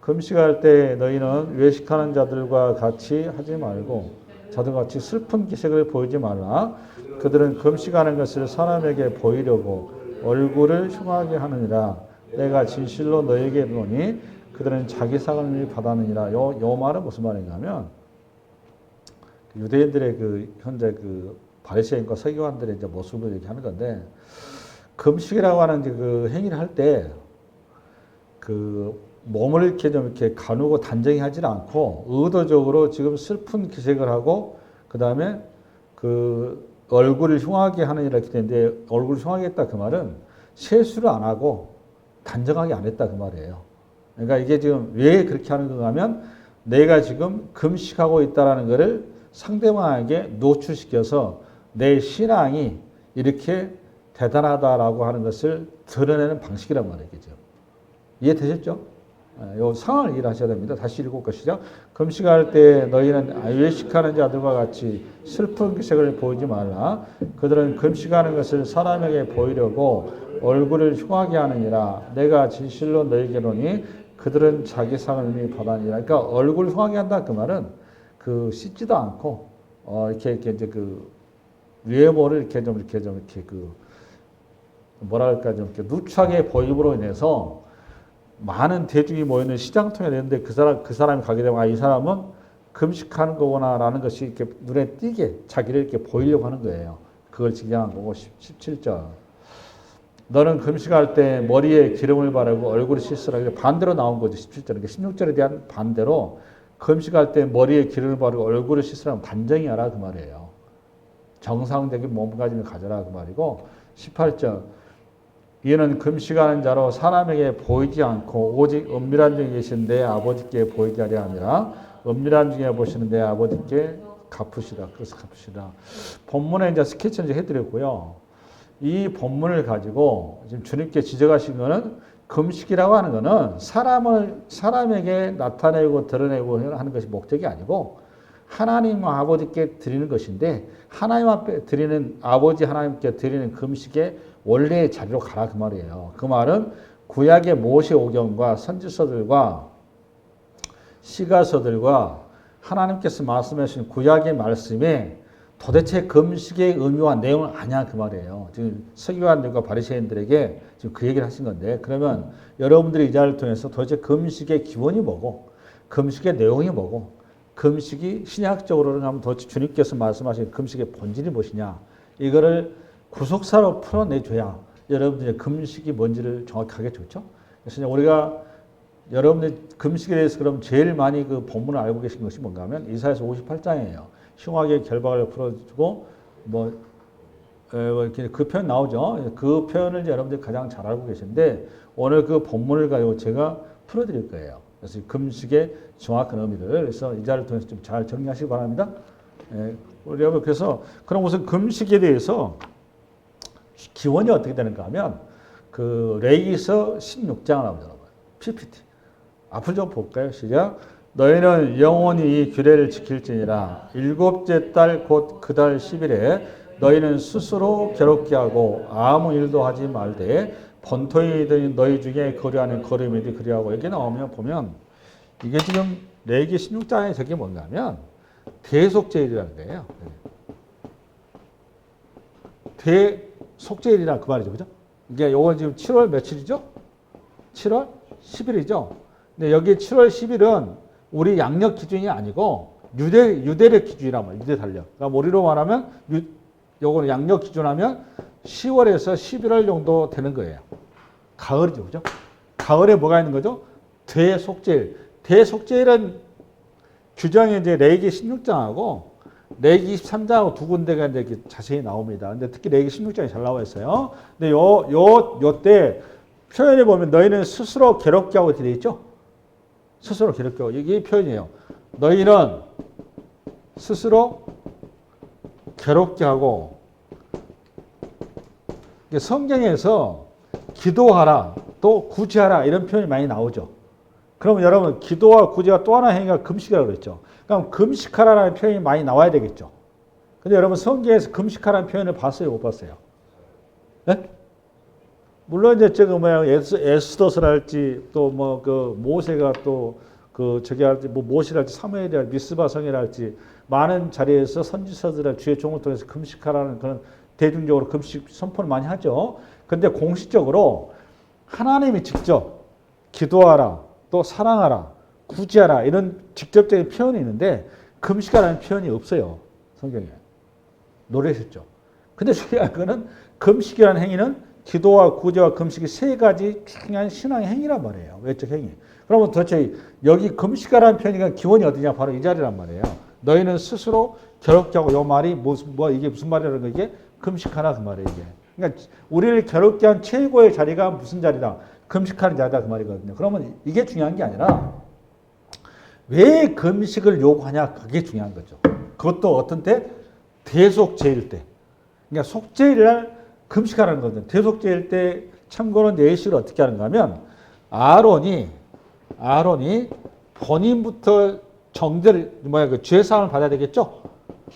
금식할 때 너희는 외식하는 자들과 같이 하지 말고 자들과 같이 슬픈 기색을 보이지 말라. 그들은 금식하는 것을 사람에게 보이려고 얼굴을 흉하게 하느니라. 내가 진실로 너에게 이르노니 그들은 자기 상을 받았느니라. 요 말은 무슨 말인가면 유대인들의 그 현재 그 바리새인과 서기관들의 이제 모습을 얘기하는 건데, 금식이라고 하는 그 행위를 할 때 그 몸을 이렇게 좀 이렇게 가누고 단정히 하지 않고 의도적으로 지금 슬픈 기색을 하고 그 다음에 그 얼굴을 흉하게 하느니라 이렇게 되는데, 얼굴을 흉하게 했다 그 말은 세수를 안 하고 단정하게 안 했다 그 말이에요. 그러니까 이게 지금 왜 그렇게 하는 건가 하면 내가 지금 금식하고 있다라는 것을 상대방에게 노출시켜서 내 신앙이 이렇게 대단하다라고 하는 것을 드러내는 방식이란 말이겠죠. 이해되셨죠? 이 상황을 이해하셔야 됩니다. 다시 읽고 것이죠. 금식할 때 너희는 외식하는 자들과 같이 슬픈 기색을 보이지 말라. 그들은 금식하는 것을 사람에게 보이려고 얼굴을 흉하게 하느니라. 내가 진실로 너희에게 이르노니 그들은 자기 상을 이미 받았느니라. 그러니까 얼굴 흉하게 한다 그 말은 그 씻지도 않고 이렇게 이제 그 외모를 이렇게 좀 그 뭐랄까 좀 이렇게 누추하게 보임으로 인해서 많은 대중이 모이는 시장통에 되는데 그 사람이 가게 되면 이 사람은 금식하는 거구나라는 것이 이렇게 눈에 띄게 자기를 이렇게 보이려고 하는 거예요. 그걸 지향한 거고. 17절. 너는 금식할 때 머리에 기름을 바르고 얼굴을 씻으라. 반대로 나온 거죠. 17절에. 16절에 대한 반대로 금식할 때 머리에 기름을 바르고 얼굴을 씻으라면 반정히 하라 그 말이에요. 정상적인 몸가짐을 가져라 그 말이고. 18절. 이는 금식하는 자로 사람에게 보이지 않고 오직 은밀한 중에 계신 내 아버지께 보이게 하려 함이라. 은밀한 중에 보시는 내 아버지께 갚으시라. 그래서 갚으시라. 본문에 이제 스케치를 해드렸고요. 이 본문을 가지고 지금 주님께 지적하신 거는 금식이라고 하는 거는 사람에게 나타내고 드러내고 하는 것이 목적이 아니고 하나님 아버지께 드리는 것인데, 하나님 앞에 드리는 아버지 하나님께 드리는 금식의 원래의 자리로 가라 그 말이에요. 그 말은 구약의 모세오경과 선지서들과 시가서들과 하나님께서 말씀하신 구약의 말씀에 도대체 금식의 의미와 내용을 아냐 그 말이에요. 지금 서기관들과 바리새인들에게 지금 그 얘기를 하신 건데, 그러면 여러분들이 이 자리를 통해서 도대체 금식의 기원이 뭐고 금식의 내용이 뭐고 금식이 신약적으로는 하면 도대체 주님께서 말씀하신 금식의 본질이 무엇이냐, 이거를 구속사로 풀어내줘야 여러분들의 금식이 뭔지를 정확하게 줬죠. 그래서 우리가 여러분들 금식에 대해서 그럼 제일 많이 그 본문을 알고 계신 것이 뭔가 하면 이사야서 58장이에요. 흉하게 결박을 풀어주고 그 표현 나오죠. 그 표현을 여러분들이 가장 잘 알고 계신데 오늘 그 본문을 가지고 제가 풀어드릴 거예요. 그래서 금식의 정확한 의미를 그래서 이 자리를 통해서 좀 잘 정리하시기 바랍니다. 우리 여러분 그래서 그럼 우선 금식에 대해서 기원이 어떻게 되는가 하면 그 레위기서 16장을 한번 열어봐요. PPT. 앞을 좀 볼까요? 시작. 너희는 영원히 이 규례를 지킬지니라. 일곱째 달 곧 그 달 10일에 너희는 스스로 괴롭게 하고 아무 일도 하지 말되 번토이든 너희 중에 거류하는 거름이든 그리하고. 여기 나오면 보면 이게 지금 레위기 16장에 저게 뭔가 하면 대속죄일이라는 거예요. 대속죄일이란 그 말이죠. 그죠? 이게 요건 지금 7월 며칠이죠? 7월 10일이죠? 근데 여기 7월 10일은 우리 양력 기준이 아니고 유대력 기준이란 말이에요. 유대 달력. 그러니까 우리로 말하면 요거는 양력 기준하면 10월에서 11월 정도 되는 거예요. 가을이죠. 그죠? 가을에 뭐가 있는 거죠? 대속죄일. 대속죄일은 규정이 이제 레위기 16장하고 레위기 23장하고 두 군데가 이제 이렇게 자세히 나옵니다. 근데 특히 레위기 16장이 잘 나와 있어요. 근데 요때 표현에 보면 너희는 스스로 괴롭게 하고 되어 있죠? 스스로 괴롭게 하고. 이게 표현이에요. 너희는 스스로 괴롭게 하고. 성경에서 기도하라, 또 구제하라 이런 표현이 많이 나오죠. 그러면 여러분 기도와 구제와 또 하나 행위가 금식이라고 그랬죠. 그럼 금식하라는 표현이 많이 나와야 되겠죠. 근데 여러분 성경에서 금식하라는 표현을 봤어요? 못 봤어요? 네? 물론 이제 저거 뭐야 에스더스랄지 또 뭐 그 모세가 또 그 저기 할지 뭐 모시랄지 사무엘이랄지 미스바 성이랄지 많은 자리에서 선지서들의 주의 종을 통해서 금식하라는 그런 대중적으로 금식 선포를 많이 하죠. 근데 공식적으로 하나님이 직접 기도하라, 또 사랑하라, 구제하라 이런 직접적인 표현이 있는데 금식하라는 표현이 없어요. 성경에. 노래하셨죠. 근데 중요한 거는 금식이라는 행위는 기도와 구제와 금식이 세 가지 중요한 신앙의 행위란 말이에요. 외적 행위. 그러면 도대체 여기 금식하라는 표현이 기원이 어디냐? 바로 이 자리란 말이에요. 너희는 스스로 괴롭게 하고 이 말이 이게 무슨 말이라는 거 이게 금식하라 그 말이에요. 이게. 그러니까 우리를 괴롭게 한 최고의 자리가 무슨 자리다? 금식하는 자리다 그 말이거든요. 그러면 이게 중요한 게 아니라 왜 금식을 요구하냐? 그게 중요한 거죠. 그것도 어떤 때? 대속제일 때. 그러니까 속죄일 날 금식하라는 거거든요. 대속제일 때 참고로 예식을 어떻게 하는가 하면 아론이 본인부터 정죄를 그 죄사함을 받아야 되겠죠.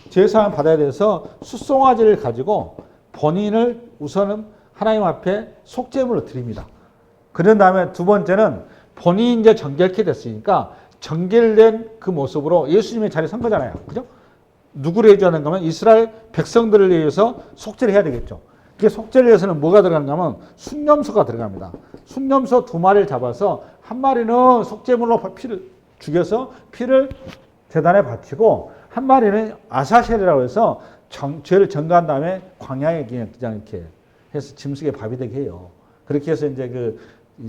죄사함을 받아야 돼서 숫송아지를 가지고 본인을 우선은 하나님 앞에 속죄물로 드립니다. 그런 다음에 두 번째는 본인이 이제 정결케 됐으니까 정결된 그 모습으로 예수님의 자리에 선 거잖아요. 그죠? 누구를 해줘야 하는가 하면 이스라엘 백성들을 위해서 속죄를 해야 되겠죠. 그게 속죄를 위해서는 뭐가 들어가는가 하면 순념소가 들어갑니다. 순념소 2마리를 잡아서 한 마리는 속죄물로 피를 죽여서 피를 제단에 바치고 한 마리는 아사셀이라고 해서 죄를 전가한 다음에 광야에 그냥 이렇게 해서 짐승의 밥이 되게 해요. 그렇게 해서 이제 그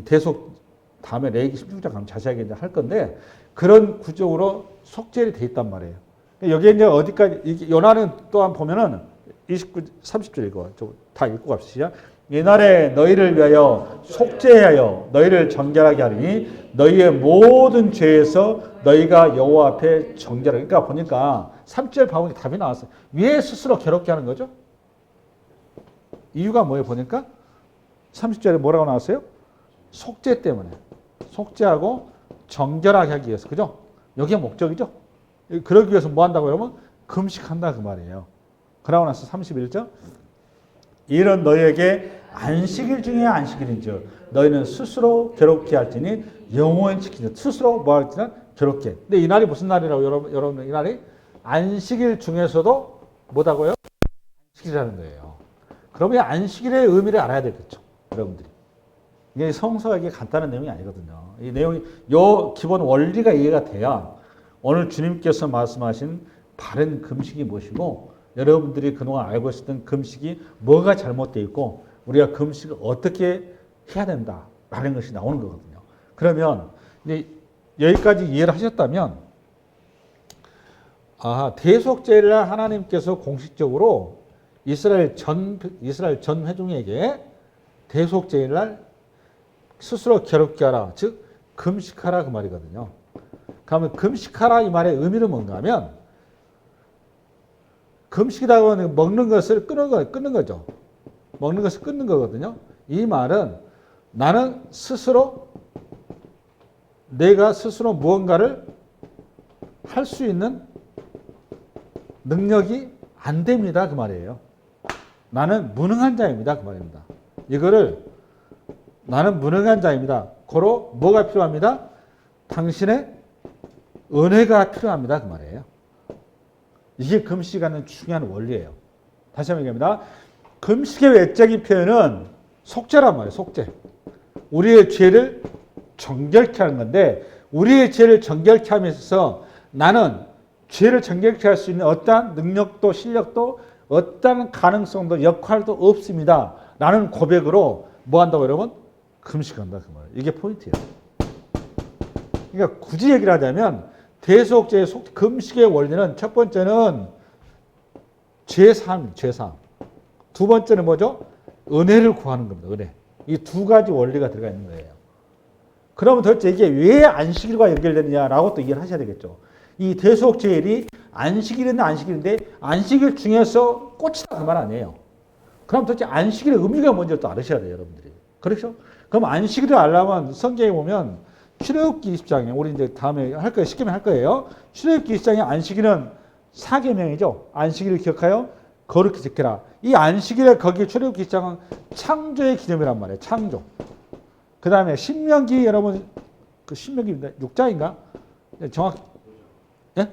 대속 다음에 레위기 16장 가면 자세하게 이제 할 건데 그런 구조로 속죄이 돼 있단 말이에요. 여기에 이제 어디까지 요나는 또한 보면은 30절 읽어. 다 읽고 갑시다. 이날에 너희를 위하여 속죄하여 너희를 정결하게 하리니 너희의 모든 죄에서 너희가 여호와 앞에 정결하게. 그러니까 보니까 3절 바울이 답이 나왔어요. 왜 스스로 괴롭게 하는 거죠? 이유가 뭐예요? 보니까 30절에 뭐라고 나왔어요? 속죄 때문에. 속죄하고 정결하게 하기 위해서. 그죠? 여기가 목적이죠? 그러기 위해서 뭐 한다고 그러면 금식한다 그 말이에요. 그러고 나서 31절 이런 너희에게 안식일 중에 안식일인즉 너희는 스스로 괴롭게 할지니 영원히 지키자. 스스로 뭐 할지는 괴롭게. 근데 이 날이 무슨 날이라고 여러분 이 날이 안식일 중에서도 뭐다고요? 안식일이라는 거예요. 그러면 안식일의 의미를 알아야 되겠죠. 여러분들이. 이게 성서가 이게 간단한 내용이 아니거든요. 이 내용이 요 기본 원리가 이해가 돼야 오늘 주님께서 말씀하신 바른 금식이 무엇이고 여러분들이 그동안 알고 있었던 금식이 뭐가 잘못되어 있고 우리가 금식을 어떻게 해야 된다라는 것이 나오는 거거든요. 그러면 이제 여기까지 이해를 하셨다면 대속죄를 하나님께서 공식적으로 이스라엘 전 회중에게 대속죄일 날 스스로 괴롭게 하라, 즉 금식하라 그 말이거든요. 그러면 금식하라 이 말의 의미는 뭔가 하면 금식이라고 하는 먹는 것을 끊는 거죠. 먹는 것을 끊는 거거든요. 이 말은 나는 내가 스스로 무언가를 할 수 있는 능력이 안 됩니다. 그 말이에요. 나는 무능한 자입니다. 그 말입니다. 이거를 나는 무능한 자입니다. 고로 뭐가 필요합니다? 당신의 은혜가 필요합니다. 그 말이에요. 이게 금식이 하는 중요한 원리예요. 다시 한번 얘기합니다. 금식의 외적인 표현은 속죄란 말이에요. 속죄. 우리의 죄를 정결케 하는 건데 우리의 죄를 정결케 하면서 나는 죄를 정결케 할 수 있는 어떠한 능력도 실력도 어떠한 가능성도 역할도 없습니다. 라는 고백으로 뭐 한다고 여러분? 금식한다. 그 말이에요. 이게 포인트예요. 그러니까 굳이 얘기를 하자면 대속죄의 금식의 원리는 첫 번째는 죄사함. 두 번째는 뭐죠? 은혜를 구하는 겁니다. 은혜. 이 두 가지 원리가 들어가 있는 거예요. 그러면 도대체 이게 왜 안식일과 연결되느냐라고 또 이해를 하셔야 되겠죠. 이 대속죄일이 안식일인데 안식일 중에서 꽃이다 그 말 아니에요. 그럼 도대체 안식일의 의미가 뭔지 또 알으셔야 돼요. 여러분들이. 그렇죠? 그럼 안식일을 알려면 성경에 보면 출애굽기 20장에 우리 이제 다음에 할 거예요. 쉽게 할 거예요. 출애굽기 20장에 안식일은 4계명이죠. 안식일을 기억하여 거룩히 지켜라. 이 안식일에 거기에 출애굽기 1장은 창조의 기념이란 말이에요. 창조. 그 다음에 신명기 여러분 그 신명기입니다. 6장인가? 정확히 예?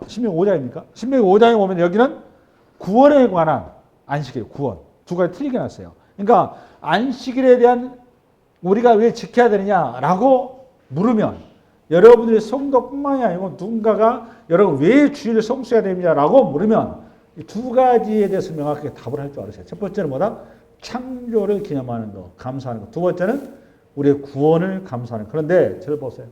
신명기 5장입니까? 신명기 5장에 보면 여기는 구원에 관한 안식일, 구원. 두 가지 틀리게 놨어요. 그러니까 안식일에 대한 우리가 왜 지켜야 되느냐라고 물으면 여러분들이 성도뿐만이 아니고 누군가가 여러분 왜 주일을 성수해야 됩니다라고 물으면 이 두 가지에 대해서 명확하게 답을 할 줄 알았어요. 첫 번째는 뭐다? 창조를 기념하는 것, 감사하는 것. 두 번째는 우리의 구원을 감사하는 것. 그런데 저를 보세요.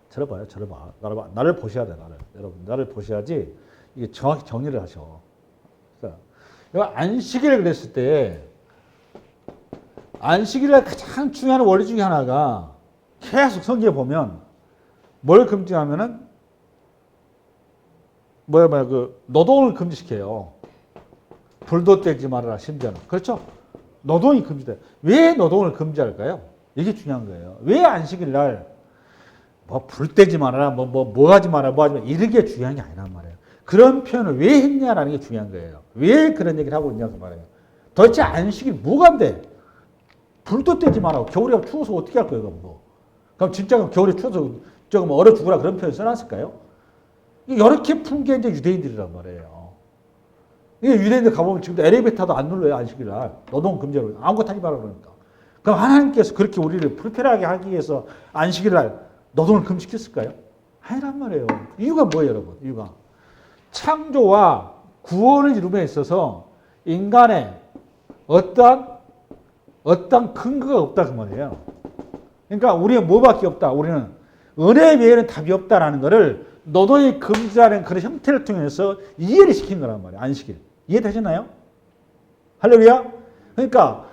저를 봐요. 저를 봐. 나를 보셔야 돼. 나를. 여러분 나를 보셔야지 이게 정확히 정리를 하셔. 안식일을 그랬을 때 안식일의 가장 중요한 원리 중에 하나가 계속 성경에 보면 뭘 금지하면은 그 노동을 금지시켜요. 불도 떼지 말아라 심지어는. 그렇죠? 노동이 금지돼. 왜 노동을 금지할까요? 이게 중요한 거예요. 왜 안식일 날 뭐 불 떼지 말아라 뭐 하지 마라 뭐 하지 마라 이런 게 중요한 게 아니란 말이에요. 그런 표현을 왜 했냐라는 게 중요한 거예요. 왜 그런 얘기를 하고 있냐 그 말이에요. 도대체 안식일 뭐가 돼? 불도 떼지 마라. 겨울에 추워서 어떻게 할 거예요, 그럼 그럼 진짜 겨울에 추워서 저거 뭐 얼어 죽으라 그런 표현 써놨을까요? 이렇게 푼 게 이제 유대인들이란 말이에요. 이게 유대인들 가보면 지금도 엘리베이터도 안 눌러요, 안식일 날. 노동 금지로. 아무것도 타지 마라 그러니까. 그럼 하나님께서 그렇게 우리를 불편하게 하기 위해서 안식일 날 노동을 금지시켰을까요? 아니란 말이에요. 이유가 뭐예요, 여러분? 이유가. 창조와 구원을 이룸에 있어서 인간의 어떠한 근거가 없다 그 말이에요. 그러니까 우리는 뭐밖에 없다. 우리는 은혜 외에는 답이 없다라는 것을 노동이 금지하는 그런 형태를 통해서 이해를 시킨 거란 말이에요. 안식일. 이해되셨나요? 할렐루야? 그러니까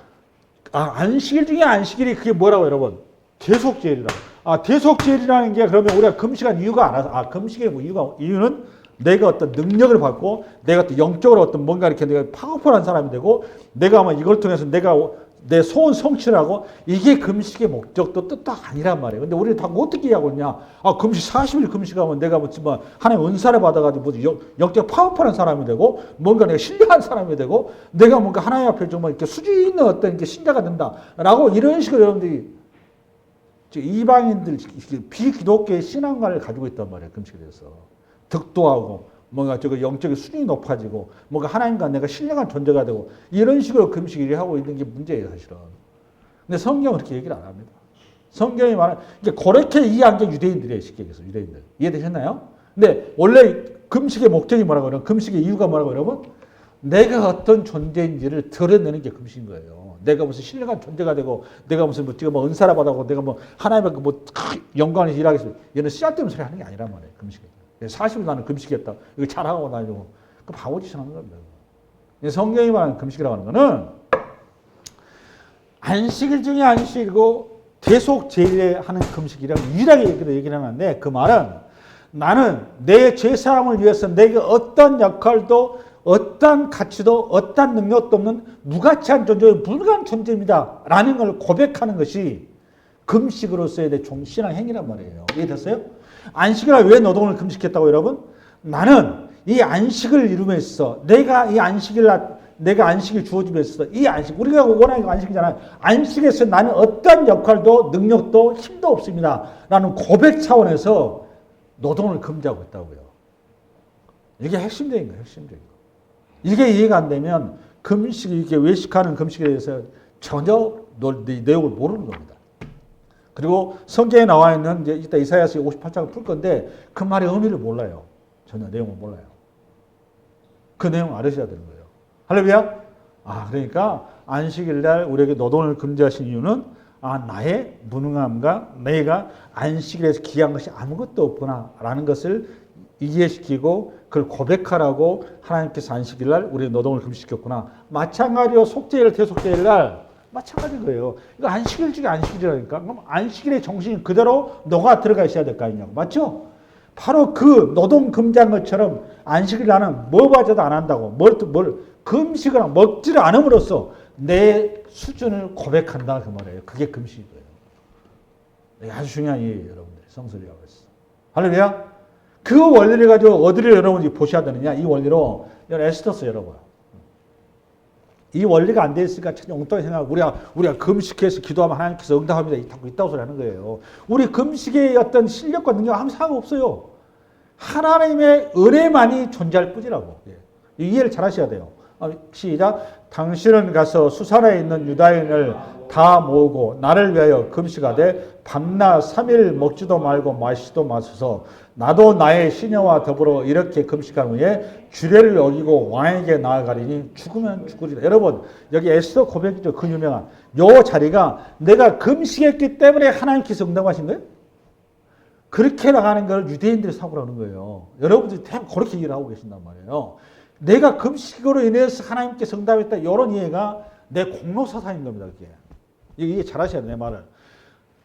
안식일 중에 안식일이 그게 뭐라고 여러분? 대속제일이라고. 대속제일이라는 게 그러면 우리가 금식한 이유가 알아서 금식의 이유는 내가 어떤 능력을 받고 내가 어떤 영적으로 어떤 뭔가 이렇게 내가 파워풀한 사람이 되고 내가 아마 이걸 통해서 내가 내 소원 성취를 하고 이게 금식의 목적도 뜻도 아니란 말이에요. 근데 우리는 다 어떻게 하고 있냐? 금식 40일 금식하면 내가 뭐 하나님 은사를 받아가지고 영적 파워풀한 사람이 되고 뭔가 내가 신뢰한 사람이 되고 내가 뭔가 하나님 앞에 정말 이렇게 수지 있는 어떤 이렇게 신자가 된다라고 이런 식으로 여러분들이 이방인들 비기독교의 신앙관을 가지고 있단 말이에요. 금식에 대해서 덕도하고 뭔가 영적인 수준이 높아지고 뭔가 하나님과 내가 신령한 존재가 되고 이런 식으로 금식을 하고 있는 게 문제예요, 사실은. 근데 성경은 그렇게 얘기를 안 합니다. 성경이 말하는 이게 그렇게 이해한 게 유대인들이에요, 쉽게 얘기해서 유대인들. 이해되셨나요? 근데 원래 금식의 목적이 뭐라고 그러면 금식의 이유가 뭐라고 여러분? 내가 어떤 존재인지를 드러내는 게 금식인 거예요. 내가 무슨 신령한 존재가 되고 내가 무슨 뭐 은사를 받아고 내가 뭐 하나님의 영광을 일하겠습니다. 얘는 씨앗되는 소리 하는 게 아니란 말이에요, 금식에. 40일 나는 금식했다. 이거 잘하고 다니고. 그 바보짓을 하는 겁니다. 성경이 말하는 금식이라고 하는 거는 안식일 중에 안식이고 대속제일에 하는 금식이라고 유일하게 얘기를 하는데 그 말은 나는 내 죄사함을 위해서 내게 어떤 역할도 어떤 가치도 어떤 능력도 없는 무가치한 존재의 불가한 존재입니다. 라는 걸 고백하는 것이 금식으로서의 내 신앙 행위란 말이에요. 이해됐어요? 안식일날 왜 노동을 금식했다고 여러분? 나는 이 안식을 이루면서 내가 이 안식일날 내가 안식을 주어지면서 이 안식 우리가 원하는 안식이잖아요. 안식에서 나는 어떤 역할도 능력도 힘도 없습니다. 라는 고백 차원에서 노동을 금지하고 있다고요. 이게 핵심적인 거예요. 핵심적인 거. 이게 이해가 안 되면 금식 이렇게 외식하는 금식에 대해서 전혀 내용을 모르는 겁니다. 그리고 성경에 나와 있는 이제 이따 이사야서 58장을 풀 건데 그 말의 의미를 몰라요. 전혀 내용을 몰라요. 그 내용 알으셔야 되는 거예요. 할렐루야? 그러니까 안식일 날 우리에게 노동을 금지하신 이유는 나의 무능함과 내가 안식일에서 기여한 것이 아무것도 없구나라는 것을 이해시키고 그걸 고백하라고 하나님께서 안식일 날 우리 노동을 금지시켰구나. 마찬가지로 속죄일, 대속죄일 날 마찬가지인 거예요. 이거 안식일 중에 안식일이라니까. 그럼 안식일의 정신이 그대로 녹아 들어가 있어야 될 거 아니냐고. 맞죠? 바로 그 노동 금지한 것처럼 안식일 나는 뭐 봐줘도 안 한다고. 뭘 금식을 먹지를 않음으로써 내 수준을 고백한다 그 말이에요. 그게 금식인 거예요. 아주 중요한 일이에요, 여러분들. 성설이라고 했어. 할렐루야? 그 원리를 가지고 어디를 여러분이 보셔야 되느냐? 이 원리로 이건 에스더서 열어봐요. 이 원리가 안 돼 있으니까 참 엉뚱하게 생각하고 우리가 금식해서 기도하면 하나님께서 응답합니다. 있다고 소리 하는 거예요. 우리 금식의 어떤 실력과 능력 아무 상관없어요. 하나님의 은혜만이 존재할 뿐이라고. 이해를 잘 하셔야 돼요. 시작. 당신은 가서 수산에 있는 유다인을 다 모으고 나를 위하여 금식하되 밤낮 3일 먹지도 말고 마시지도 마소서. 나도 나의 시녀와 더불어 이렇게 금식한 후에 주례를 어기고 왕에게 나아가리니 죽으면 죽으리라. 여러분 여기 에스더 고백이죠. 그 유명한 요 자리가 내가 금식했기 때문에 하나님께서 응답하신 거예요. 그렇게 나가는 걸 유대인들이 사고라는 거예요. 여러분들이 대부분 그렇게 얘기를 하고 계신단 말이에요. 내가 금식으로 인해서 하나님께서 응답했다. 이런 이해가 내 공로사상인 겁니다. 그게. 이해 잘 하셔야 돼요. 내 말을.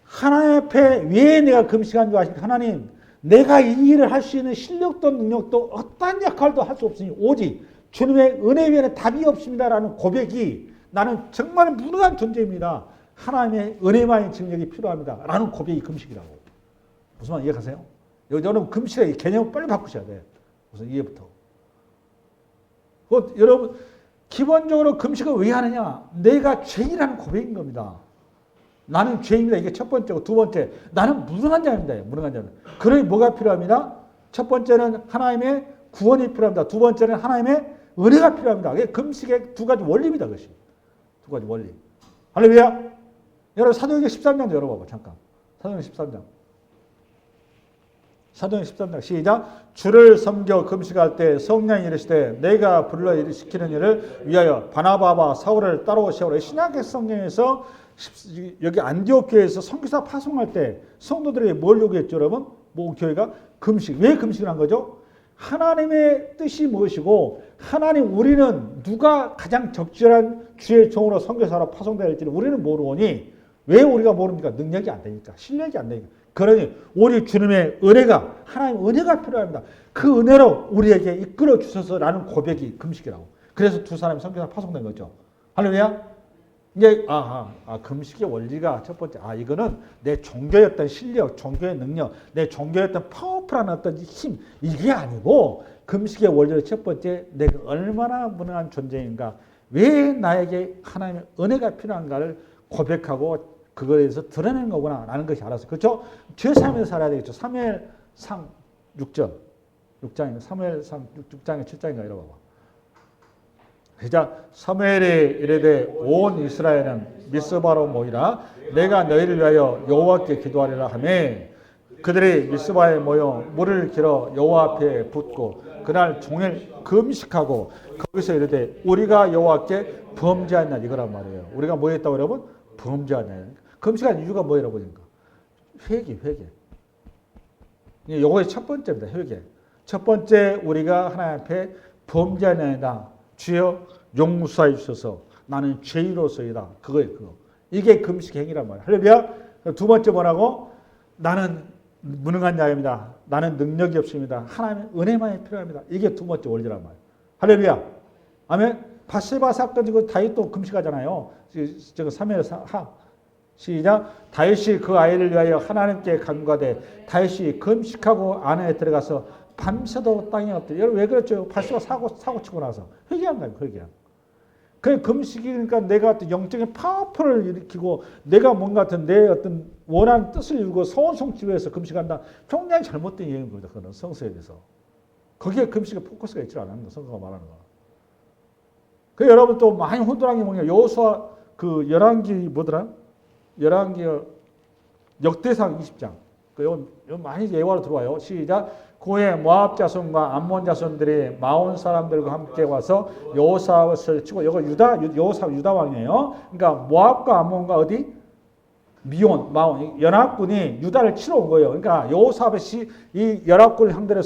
하나님 앞에 왜 내가 금식한 줄 아십니까? 하나님 내가 이 일을 할 수 있는 실력도 능력도 어떠한 역할도 할 수 없으니 오직 주님의 은혜 외에는 답이 없습니다라는 고백이 나는 정말 무능한 존재입니다. 하나님의 은혜만의 증력이 필요합니다. 라는 고백이 금식이라고. 무슨 말 이해가세요? 여러분 금식의 개념을 빨리 바꾸셔야 돼. 우선 이해부터. 여러분 기본적으로 금식을 왜 하느냐? 내가 죄인이라는 고백인 겁니다. 나는 죄인이다. 이게 첫 번째고 두 번째 나는 무능한 자입니다. 무능한 자는. 그러니 뭐가 필요합니다? 첫 번째는 하나님의 구원이 필요합니다. 두 번째는 하나님의 은혜가 필요합니다. 이게 금식의 두 가지 원리입니다. 그것이. 두 가지 원리. 할렐루야. 여러분 사도행전 13장 열어봐봐. 잠깐. 사도행전 13장. 사도행전 13장 시작. 주를 섬겨 금식할 때 성령이 이르시되 내가 불러 시키는 일을 위하여 바나바와 사울을 따라오시오라. 신약의 성경에서 여기 안디옥 교회에서 선교사 파송할 때 성도들에게 뭘 요구했죠, 여러분? 뭐 교회가 금식. 왜 금식을 한 거죠? 하나님의 뜻이 무엇이고 하나님 우리는 누가 가장 적절한 주의 종으로 선교사로 파송되어야 할지를 우리는 모르오니 왜 우리가 모릅니까? 능력이 안 되니까. 실력이 안 되니까. 그러니 우리 주님의 은혜가 하나님 은혜가 필요합니다. 그 은혜로 우리에게 이끌어 주셔서라는 고백이 금식이라고. 그래서 두 사람이 선교사 파송된 거죠. 할렐루야. 이제 금식의 원리가 첫 번째 이거는 내 종교의 어떤 실력, 종교의 능력, 내 종교의 어떤 파워풀한 어떤 힘 이게 아니고 금식의 원리로 첫 번째 내가 얼마나 무능한 존재인가, 왜 나에게 하나님의 은혜가 필요한가를 고백하고 그거에 대해서 드러내는 거구나 라는 것이 알았어요. 그렇죠? 죄 삶에서 살아야 되겠죠. 사무엘상 6장 6장에 7장인가 이러고 시작. 사무엘이 이르되 온 이스라엘은 미스바로 모이라 내가 너희를 위하여 여호와께 기도하리라 하매 그들이 미스바에 모여 물을 길어 여호와 앞에 붓고 그날 종일 금식하고 거기서 이르되 우리가 여호와께 범죄하냐 이거란 말이에요. 우리가 뭐 했다고 여러분? 범죄하냐. 금식한 이유가 뭐라고 보니까 회개. 이거의 첫 번째입니다. 회개. 첫 번째 우리가 하나님 앞에 범죄하냐이다. 주여 용서해 주셔서 나는 죄인으로서이다. 그거예요. 그거. 이게 금식 행위란 말이에요. 할렐루야. 두 번째 뭐라고? 나는 무능한 자입니다. 나는 능력이 없습니다. 하나님의 은혜만이 필요합니다. 이게 두 번째 원리란 말이에요. 할렐루야. 아멘. 바세바 사건 지고 다윗도 금식하잖아요. 지금 3회하 시작. 다윗이 그 아이를 위하여 하나님께 간구하되 다윗이 금식하고 안에 들어가서 밤새도 땅이 없대. 여러분 왜 그랬죠? 바세바 사고 치고 나서 회개한 거예요. 회개한. 그 금식이니까 내가 어떤 영적인 파워풀을 일으키고 내가 뭔가 어떤 내 어떤 원하는 뜻을 이루고 소원성취 위해서 금식한다. 굉장히 잘못된 얘기인 겁니다. 그거는 성서에 대해서. 거기에 금식의 포커스가 있지 않는 거. 성서가 말하는 거. 그 여러분 또 많이 혼돈한 게 뭐냐? 여호수아 그 열왕기 뭐더라? 열왕기 역대상 20장. 그 많이 예화로 들어와요. 시작. 고해 모압 자손과 암몬 자손들이 마온 사람들과 함께 와서 여호사밧을 치고 이거 유다 왕이에요. 그러니까 모압과 암몬과 어디? 미온, 마온 연합군이 유다를 치러 온 거예요. 그러니까 여호사밧이 이 연합군을 상대로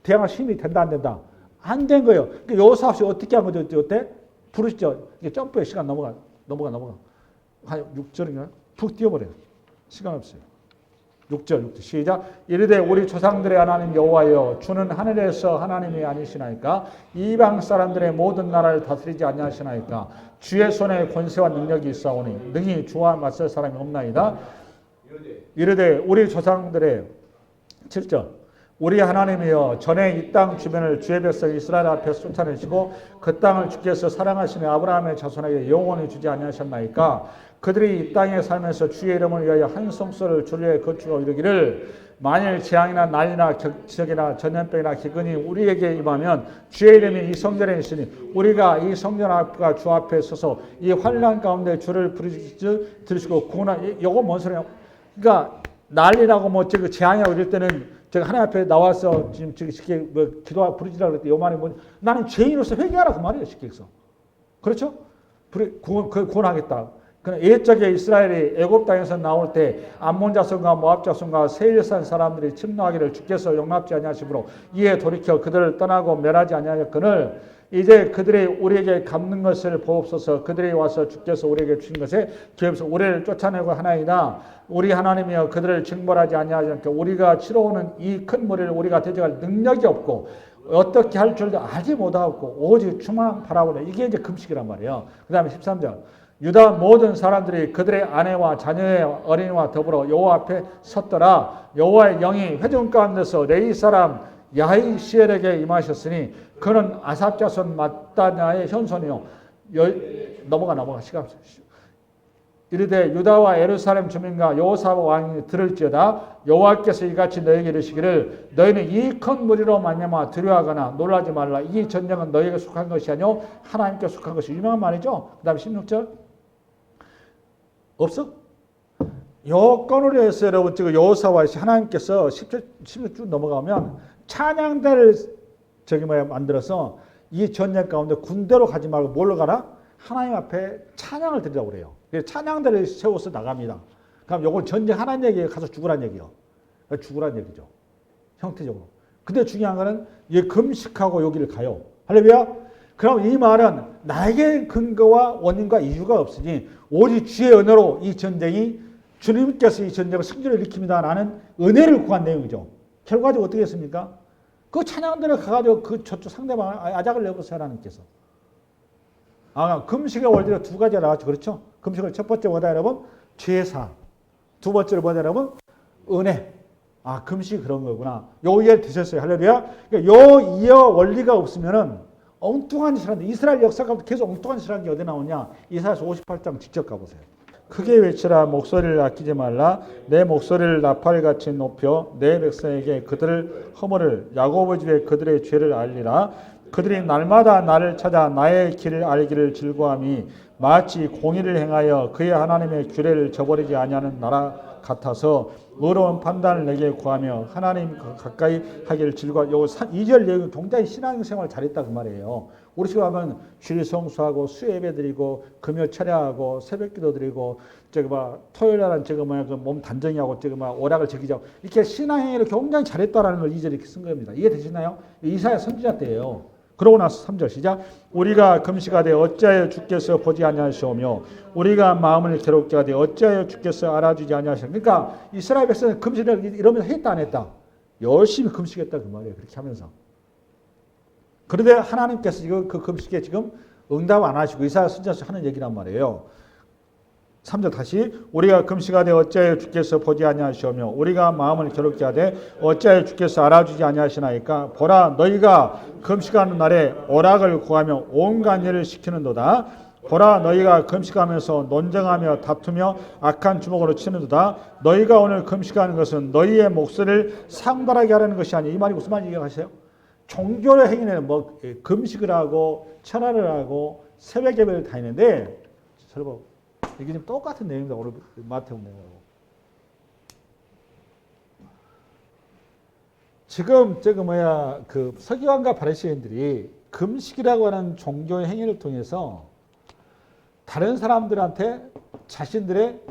대항할 힘이 된다 안 된다? 안 된 거예요. 그러니까 여호사밧이 어떻게 한 거죠? 어때? 부르시죠. 이게 점프의 시간 넘어가. 한 6절인가? 푹 뛰어버려요. 시간 없어요. 6절 시작. 이르되 우리 조상들의 하나님 여호와여 주는 하늘에서 하나님이 아니시나이까 이방 사람들의 모든 나라를 다스리지 아니하시나이까 주의 손에 권세와 능력이 있사오니 능히 주와 맞설 사람이 없나이다. 이르되 우리 조상들의 7절 우리 하나님이여 전에 이 땅 주변을 주의 백성 이스라엘 앞에서 쫓아내시고 그 땅을 주께서 사랑하시는 아브라함의 자손에게 영원히 주지 아니하셨나이까. 그들이 이 땅에 살면서 주의 이름을 위하여 한 성소를 주리에 거주하고 이르기를 만일 재앙이나 난리나 격적이나 전염병이나 기근이 우리에게 임하면 주의 이름이 이 성전에 있으니 우리가 이 성전 앞과 주 앞에 서서 이 환난 가운데 주를 부르짖으 들으시고 구원하. 요거 뭔 소리냐? 그러니까 난리나고 뭐 재앙이라고 이럴 때는 제가 하나님 앞에 나와서 지금 쉽게 뭐 기도하 부르짖으라고 그랬더니 요 말이 뭐냐? 나는 죄인으로서 회개하라 그 말이에요. 쉽게 해서. 그렇죠? 구원하겠다. 그러나 옛적에 이스라엘이 애굽 땅에서 나올 때 암몬 자손과 모압 자손과 세일산 사람들이 침노하기를 주께서 용납지 아니하시므로 이에 돌이켜 그들을 떠나고 멸하지 아니하였거늘 이제 그들이 우리에게 갚는 것을 보옵소서. 그들이 와서 주께서 우리에게 주신 것에 기업에서 우리를 쫓아내고 하나이다. 우리 하나님이여 그들을 징벌하지 아니하지 우리가 치러오는 이 큰 무리를 우리가 대적할 능력이 없고 어떻게 할 줄도 알지 못하고 오직 주만 바라보네. 이게 이제 금식이란 말이에요. 그 다음에 13절 유다 모든 사람들이 그들의 아내와 자녀의 어린이와 더불어 여호와 앞에 섰더라. 여호와의 영이 회중 가운데서 레위 사람 야히시엘에게 임하셨으니 그는 아삽 자손 마따냐의 현손이요. 넘어가 시간. 이르되 유다와 예루살렘 주민과 여호사밧 왕이 들을지어다. 여호와께서 이같이 너에게 이르시기를 너희는 이 큰 무리로 말미암아 두려워하거나 놀라지 말라. 이 전쟁은 너희에게 속한 것이 아니요 하나님께 속한 것이. 유명한 말이죠. 그 다음에 16절 없어? 요 건으로 해서 여러분 지금 여호사밧이 하나님께서 16줄 넘어가면 찬양대를 만들어서 이 전쟁 가운데 군대로 가지 말고 뭘로 가라? 하나님 앞에 찬양을 드리라고 그래요. 그래서 찬양대를 세워서 나갑니다. 그럼 요걸 전쟁 하나님 얘기에 가서 죽으란 얘기요. 죽으란 얘기죠. 형태적으로. 근데 중요한 거는 이 금식하고 여기를 가요. 할렐루야. 그럼 이 말은 나에게 근거와 원인과 이유가 없으니 오직 주의 은혜로 이 전쟁이 주님께서 이 전쟁을 승리를 일으킵니다라는 은혜를 구한 내용이죠. 결과적으로 어떻게 했습니까? 그 찬양대를 가가지고 그 저쪽 상대방을 아작을 내버렸어요. 하나님께서. 금식의 원리가 두 가지가 나왔죠. 그렇죠? 금식을 첫 번째 뭐다 여러분? 죄사. 두 번째로 뭐다 여러분? 은혜. 금식이 그런 거구나. 요 이해를 드셨어요. 할렐루야. 그러니까 요 이해와 원리가 없으면은 엉뚱한 짓을 하는데 이스라엘 역사가 계속 엉뚱한 짓을 하는 게 어디 나오냐? 이사야서 58장 직접 가보세요. 크게 외치라. 목소리를 아끼지 말라. 내 목소리를 나팔같이 높여 내 백성에게 그들을 허물을 야곱의 집에 그들의 죄를 알리라. 그들이 날마다 나를 찾아 나의 길을 알기를 즐거함이 마치 공의를 행하여 그의 하나님의 규례를 저버리지 아니하는 나라 같아서 의로운 판단을 내게 구하며 하나님 가까이 하기를 즐거워. 요 2절 내용은 굉장히 신앙생활 잘했다 그 말이에요. 우리 지금 하면 주일 성수하고 수예배 드리고 금요 철야하고 새벽기도 드리고 토요일날은 몸 단정히하고 오락을 즐기자고 이렇게 신앙행위를 굉장히 잘했다라는 걸 2절에 이렇게 쓴 겁니다. 이해되시나요? 이사야 선지자 때예요. 그러고 나서 3절 시작. 우리가 금식하되 어찌하여 주께서 보지 아니하시오며 우리가 마음을 괴롭게 하되 어찌하여 주께서 알아주지 아니하시오. 그러니까 이스라엘 백성은 금식을 이러면서 했다 안 했다? 열심히 금식했다 그 말이에요. 그렇게 하면서. 그런데 하나님께서 그 금식에 지금 응답 안 하시고 이사야 선지자서 하는 얘기란 말이에요. 3절 다시 우리가 금식하되 어찌하여 주께서 보지 아니하시오며 우리가 마음을 괴롭게 하되 어찌하여 주께서 알아주지 아니하시나이까. 보라 너희가 금식하는 날에 오락을 구하며 온갖 일을 시키는도다. 보라 너희가 금식하면서 논쟁하며 다투며 악한 주먹으로 치는도다. 너희가 오늘 금식하는 것은 너희의 목소리를 상달하게 하려는 것이 아니. 이 말이 무슨 말인지 이해하세요? 종교의 행위는 금식을 하고 철야를 하고 새벽 예배를 다니는데 여러분 이게 지금 똑같은 내용입니다. 오늘 마태복음 내용하고. 지금 그 서기관과 바리새인들이 금식이라고 하는 종교의 행위를 통해서 다른 사람들한테 자신들의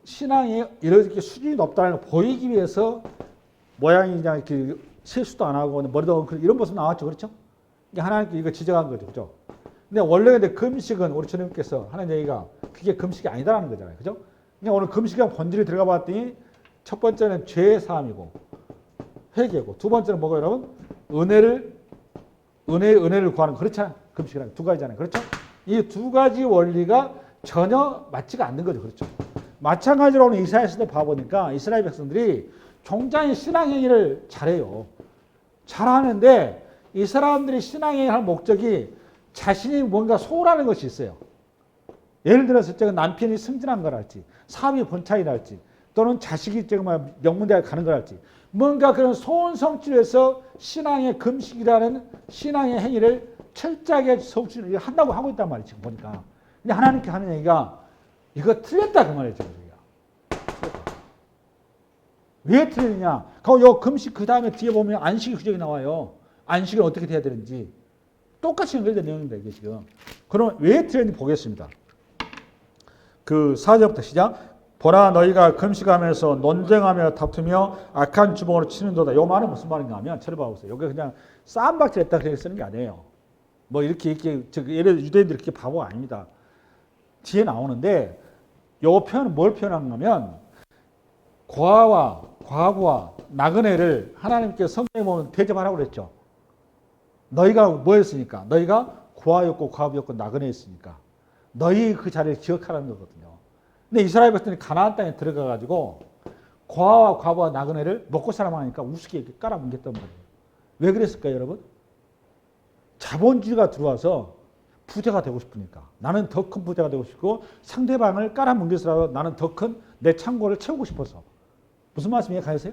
신앙이 이렇게 수준이 높다는 걸 보이기 위해서 모양이 그냥 이렇게 실수도 안 하고 머리도 엉클 이런 모습 나왔죠. 그렇죠? 하나님께 이거 지적한 거죠. 그죠? 근데 원래 금식은 우리 주님께서 하는 얘기가 그게 금식이 아니다라는 거잖아요. 그죠? 그냥 오늘 금식의 본질이 들어가 봤더니 첫 번째는 죄의 사함이고 회개고 두 번째는 뭐가 여러분? 은혜를 구하는 거. 그렇잖아요. 금식이라는 두 가지잖아요. 그렇죠? 이 두 가지 원리가 전혀 맞지가 않는 거죠. 그렇죠? 마찬가지로 오늘 이사야서도 봐보니까 이스라엘 백성들이 굉장히 신앙행위를 잘해요. 잘하는데 이 사람들이 신앙에 할 목적이 자신이 뭔가 소홀하는 것이 있어요. 예를 들어서 제가 남편이 승진한 거랄지, 사업이 번창이 날지, 또는 자식이 제가 명문대학 가는 거랄지, 뭔가 그런 소원 성취를 해서 신앙의 금식이라는 신앙의 행위를 철저하게 성취를 한다고 하고 있단 말이에요. 지금 보니까. 근데 하나님께 하는 얘기가 이거 틀렸다 그 말이에요. 지금. 왜 틀리냐? 그럼 요 금식 그 다음에 뒤에 보면 안식이 규정이 나와요. 안식은 어떻게 돼야 되는지. 똑같이 연결된 내용입니다. 이게 지금. 그럼 왜 틀렸는지 보겠습니다. 그 4절부터 시작. 보라 너희가 금식하면서 논쟁하며 다투며 악한 주먹으로 치는도다. 요 말은 무슨 말인가 하면 쳐다봐 보세요. 여기 그냥 쌈박질 했다 그렇게 쓰는 게 아니에요. 뭐 이렇게 예를 들어 유대인들이 이렇게 바보가 아닙니다. 뒤에 나오는데 요 표현은 뭘 표현하는가 하면 과부와 나그네를 하나님께서 성경에 보면 대접하라고 그랬죠. 너희가 뭐였으니까? 너희가 고아였고 과부였고 나그네였으니까. 너희 그 자리를 기억하라는 거거든요. 근데 이스라엘 백성들이 가나안 땅에 들어가가지고 고아와 과부와 나그네를 먹고 살아가니까 우습게 이렇게 깔아뭉갰단 말이에요. 왜 그랬을까요, 여러분? 자본주의가 들어와서 부자가 되고 싶으니까. 나는 더 큰 부자가 되고 싶고 상대방을 깔아뭉개서라도 나는 더 큰 내 창고를 채우고 싶어서. 무슨 말씀 이해가세요?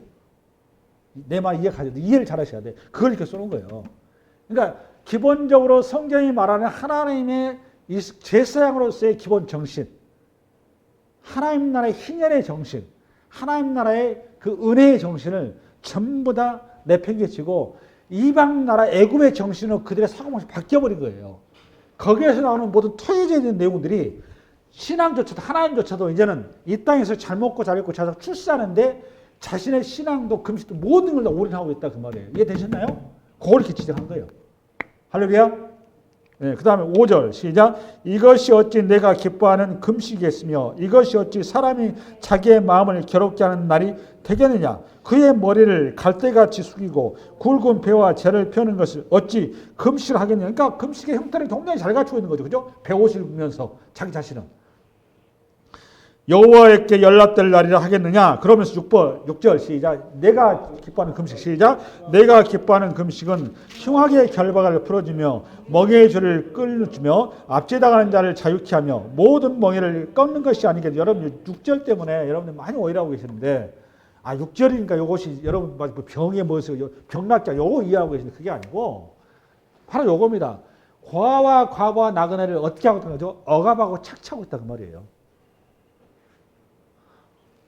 내 말 이해가세요? 이해를 잘 하셔야 돼. 그걸 이렇게 쏘는 거예요. 그러니까 기본적으로 성경이 말하는 하나님의 제사장으로서의 기본 정신, 하나님 나라의 희년의 정신, 하나님 나라의 그 은혜의 정신을 전부 다 내팽개치고 이방 나라 애굽의 정신으로 그들의 사고방식이 바뀌어버린 거예요. 거기에서 나오는 모든 토해져있는 내용들이 신앙조차도 하나님조차도 이제는 이 땅에서 잘 먹고 잘 입고 잘 출세하는데 자신의 신앙도 금식도 모든 걸 다 올인하고 있다 그 말이에요. 이해되셨나요? 그걸 이렇게 지적한 거예요. 할렐루야. 네, 그 다음에 5절 시작. 이것이 어찌 내가 기뻐하는 금식이겠으며 이것이 어찌 사람이 자기의 마음을 괴롭게 하는 날이 되겠느냐. 그의 머리를 갈대같이 숙이고 굵은 배와 재를 펴는 것을 어찌 금식을 하겠느냐. 그러니까 금식의 형태를 굉장히 잘 갖추고 있는 거죠. 그죠? 배옷을 입으면서 자기 자신은. 여호와께 연락될 날이라 하겠느냐. 그러면서 6절 시작. 내가 기뻐하는 금식 시작. 내가 기뻐하는 금식은 흉악의 결박을 풀어주며 멍에의 줄을 끌어주며 앞지나가는 자를 자유케 하며 모든 멍에를 꺾는 것이 아니겠죠. 여러분 6절 때문에 여러분들 많이 오해하고 계시는데 6절이니까 요것이 여러분 병에 뭐서 병락자 요거 이해하고 계시는데 그게 아니고 바로 요겁니다. 고아와 과부와 나그네를 어떻게 하고 있다는 거죠? 억압하고 착취하고 있다 그 말이에요.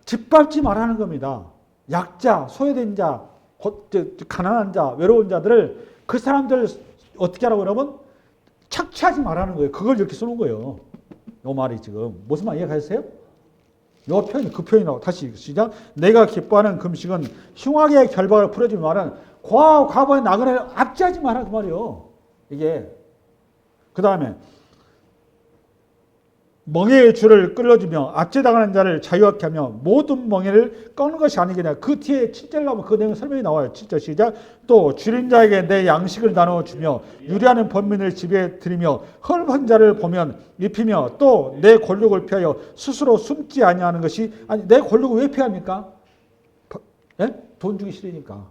짓밟지 말라는 겁니다. 약자, 소외된 자, 가난한 자, 외로운 자들을 그 사람들을 어떻게 하라고 여러분? 착취하지 말라는 거예요. 그걸 이렇게 쓰는 거예요. 요 말이 지금 무슨 말 이해가세요? 요 표현이 그 표현이라고 다시 시작. 내가 기뻐하는 금식은 흉악의 결박을 풀어주는 말은 고아와 과부의 나그네를 압제하지 마라 그 말이에요. 이게 그 다음에 멍에의 줄을 끌어주며 압제당하는 자를 자유하게 하며 모든 멍에를 꺾는 것이 아니겠냐. 그 뒤에 7절 나오면 그 내용 설명이 나와요. 7절 시작. 또 줄인 자에게 내 양식을 나눠주며 유리하는 범민을 집에 들이며 헐벗은 자를 보면 입히며 또 내 권력을 피하여 스스로 숨지 아니하는 것이 아니 내 권력을 왜 피합니까? 예? 돈 주기 싫으니까.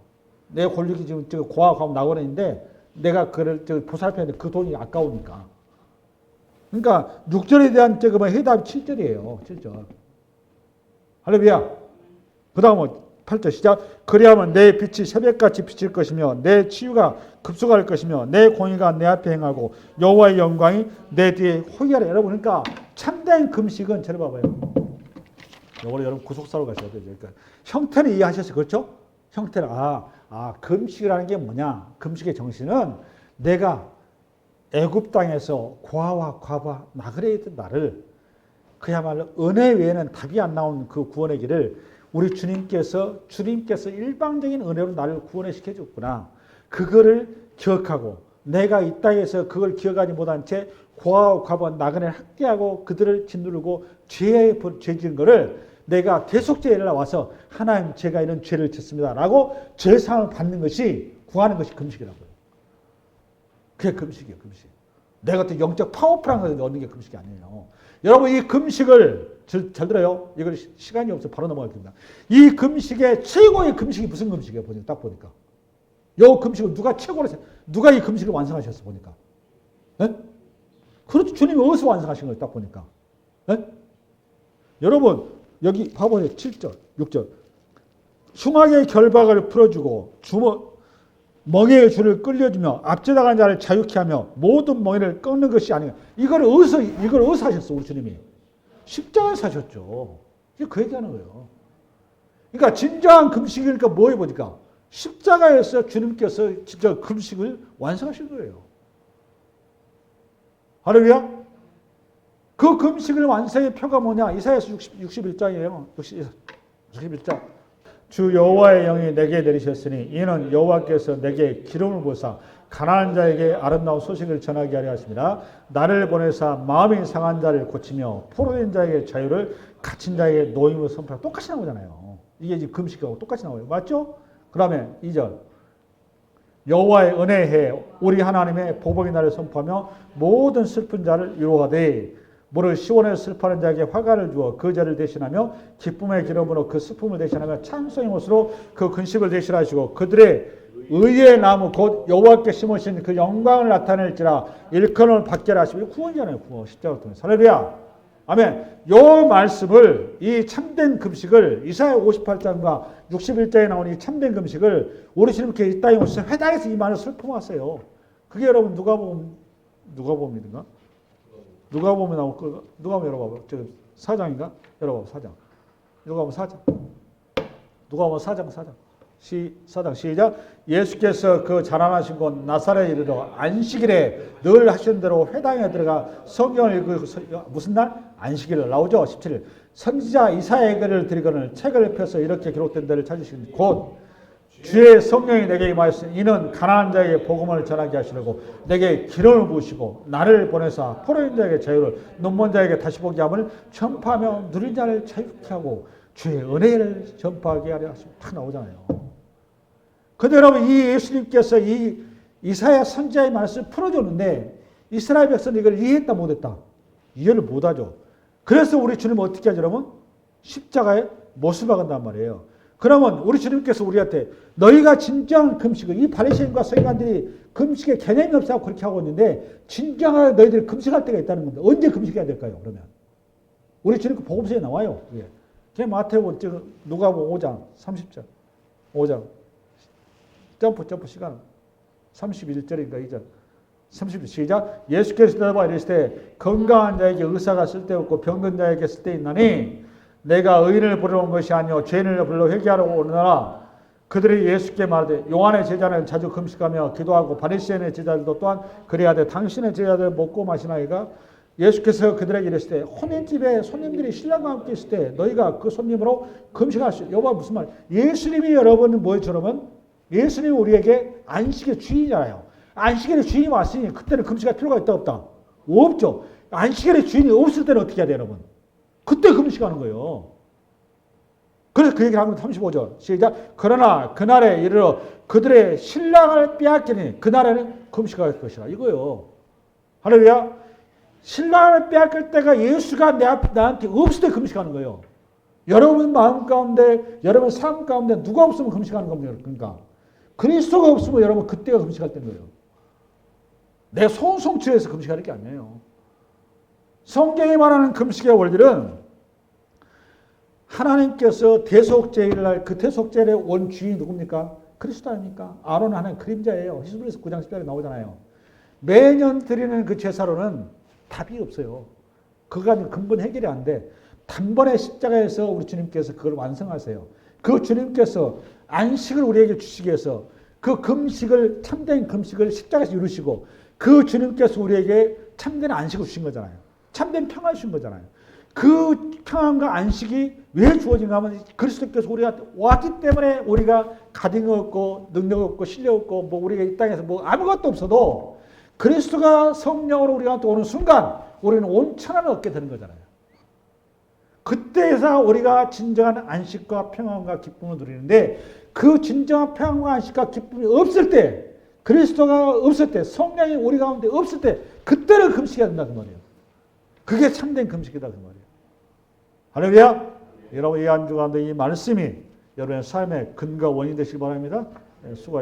내 권력이 지금 고아 과부 나그네인데 내가 그를 보살펴야 되는데 그 돈이 아까우니까. 그러니까 6절에 대한 해답이 7절이에요. 7절. 할렐루야. 그 다음은 8절 시작. 그리하면 내 빛이 새벽같이 비칠 것이며 내 치유가 급속할 것이며 내 공의가 내 앞에 행하고 여호와의 영광이 내 뒤에 호위하라. 여러분 그러니까 참된 금식은 저를 봐봐요. 이거를 여러분 구속사로 가셔야 돼요. 그러니까 형태는 이해하셨어요. 그렇죠? 형태는 금식이라는 게 뭐냐. 금식의 정신은 내가 애굽 땅에서 고아와 과부와 나그네에 있던 나를 그야말로 은혜 외에는 답이 안 나온 그 구원의 길을 우리 주님께서 일방적인 은혜로 나를 구원해 시켜줬구나. 그거를 기억하고 내가 이 땅에서 그걸 기억하지 못한 채 고아와 과부와 나그네를 학대하고 그들을 짓누르고 죄 지은 거를 내가 대속죄에 나와서 하나님 제가 이런 죄를 짓습니다. 라고 죄사함을 받는 것이 구하는 것이 금식이라고요. 그게 금식이에요, 금식. 내가 어떤 영적 파워풀한 것을 얻는 게 금식이 아니에요. 여러분, 이 금식을, 잘 들어요? 이걸 시간이 없어서 바로 넘어가겠습니다. 이 금식의 최고의 금식이 무슨 금식이에요? 딱 보니까. 요 금식을 누가 최고로 누가 이 금식을 완성하셨어 보니까. 네? 그렇죠. 주님이 어디서 완성하신 거예요? 딱 보니까. 네? 여러분 여기 봐보세요. 7절, 6절. 흉악의 결박을 풀어주고 멍에의 줄을 끌려주며 앞지나간 자를 자유케 하며 모든 멍에를 꺾는 것이 아니에요. 이걸 어디서 하셨어 우리 주님이? 십자가에서 하셨죠. 이게 그 얘기하는 거예요. 그러니까 진정한 금식이니까 뭐예요 보니까 십자가에서 주님께서 진짜 금식을 완성하신 거예요. 할렐루야. 그 금식을 완성의 표가 뭐냐? 이사야서 61장이에요. 61장. 주 여호와의 영이 내게 내리셨으니 이는 여호와께서 내게 기름을 부으사 가난한 자에게 아름다운 소식을 전하게 하려 하십니다. 나를 보내사 마음이 상한 자를 고치며 포로된 자에게 자유를 갇힌 자에게 노임을 선포하라. 똑같이 나오잖아요. 이게 지금 금식하고 똑같이 나와요. 맞죠? 그 다음에 2절. 여호와의 은혜해 우리 하나님의 보복의 날을 선포하며 모든 슬픈 자를 위로하되 무릇 시온에 슬퍼하는 자에게 화가를 주어 그 죄를 대신하며 기쁨의 기름으로 그 슬픔을 대신하며 찬송의 옷으로 그 근심을 대신하시고 그들의 의의 나무 곧 여호와께 심으신 그 영광을 나타낼지라 일컬음을 받게 하시고 구원이잖아요. 구원 십자가 통해서. 할렐루야. 아멘. 요 말씀을 이 참된 금식을 이사야 58장과 61장에 나오는 이 참된 금식을 우리 주님께 이 땅에 오셔서 회당에서 이 말을 슬퍼하세요. 그게 여러분 누가복음이든가 누가복음에 나올 거 누가복음 열어봐봐. 저 4장인가? 열어봐봐. 4장. 누가복음 4장. 누가복음 4장. 4장 시작. 예수께서 그 자라나신 곳 나사렛에 이르러 안식일에 늘 하신 대로 회당에 들어가 성경을 읽고 무슨 날? 안식일 나오죠. 17일. 선지자 이사야의 글을 드리거늘 책을 펴서 이렇게 기록된 데를 찾으시니 곧 주의 성령이 내게 임하였으니 이는 가난한 자에게 복음을 전하게 하시려고 내게 기름을 부으시고 나를 보내사 포로인 자에게 자유를 눈먼 자에게 다시 보게 함을 전파하며 누린 자를 자유케 하고 주의 은혜를 전파하게 하려 하시고 딱 나오잖아요. 근데 여러분 이 예수님께서 이 이사야 선지자의 말씀을 풀어줬는데 이스라엘 백성은 이걸 이해했다 못했다? 이해를 못하죠. 그래서 우리 주님은 어떻게 하죠 여러분? 십자가에 못을 박은단 말이에요. 그러면 우리 주님께서 우리한테 너희가 진정한 금식을 이 바리새인과 서기관들이 금식의 개념이 없다고 그렇게 하고 있는데 진정한 너희들이 금식할 때가 있다는 건데 언제 금식해야 될까요? 그러면 우리 주님 그 복음서에 나와요. 그게 마태복음 누가복음 5장 30절 5장 점프 시간 31절인가 2절 30절 시작. 예수께서 대답하여 이르시되 건강한 자에게 의사가 쓸데없고 병든 자에게 쓸데있나니 내가 의인을 부르러 온 것이 아니요 죄인을 불러 회개하라고 오느라. 그들이 예수께 말하되 요한의 제자는 자주 금식하며 기도하고 바리새인의 제자들도 또한 그래야 돼. 당신의 제자들 먹고 마시나이까? 예수께서 그들에게 이르시되 혼인집에 손님들이 신랑과 함께 있을 때 너희가 그 손님으로 금식할 수. 여봐 무슨 말? 예수님이 여러분은 뭐예요 여러분? 예수님이 우리에게 안식의 주인이잖아요. 안식일의 주인이 왔으니 그때는 금식할 필요가 있다 없다? 없죠. 안식일의 주인이 없을 때는 어떻게 해야 돼요 여러분? 그때 금식하는 거예요. 그래서 그 얘기를 하면 35절 시작. 그러나 그날에 이르러 그들의 신랑을 빼앗기니 그날에는 금식할 것이라 이거요. 할렐루야. 신랑을 빼앗길 때가 예수가 나한테 없을 때 금식하는 거예요. 여러분 마음 가운데 여러분 삶 가운데 누가 없으면 금식하는 겁니다. 그러니까 그리스도가 없으면 여러분 그때가 금식할 때인 거예요. 내 손송치에서 금식하는 게 아니에요. 성경이 말하는 금식의 원리는 하나님께서 대속죄일 날 그 대속죄의 원주인이 누굽니까? 그리스도 아닙니까? 아론은 하나님 그림자예요. 히브리서 9장 10절에 나오잖아요. 매년 드리는 그 제사로는 답이 없어요. 그가 근본 해결이 안 돼. 단번에 십자가에서 우리 주님께서 그걸 완성하세요. 그 주님께서 안식을 우리에게 주시기 위해서 그 금식을 참된 금식을 십자가에서 이루시고 그 주님께서 우리에게 참된 안식을 주신 거잖아요. 참된 평안을 주신 거잖아요. 그 평안과 안식이 왜 주어진가 하면 그리스도께서 우리가 왔기 때문에 우리가 가딩 없고 능력 없고 실력 없고 뭐 우리가 이 땅에서 뭐 아무것도 없어도 그리스도가 성령으로 우리한테 오는 순간 우리는 온천함을 얻게 되는 거잖아요. 그때에서 우리가 진정한 안식과 평안과 기쁨을 누리는데 그 진정한 평안과 안식과 기쁨이 없을 때 그리스도가 없을 때 성령이 우리 가운데 없을 때 그때는 금식해야 된다 그 말이에요. 그게 참된 금식이다 그 말이에요. 할렐루야. 여러분 이 한 주 가운데 이 말씀이 여러분의 삶의 근거 원인이 되시기 바랍니다. 수고하셨습니다.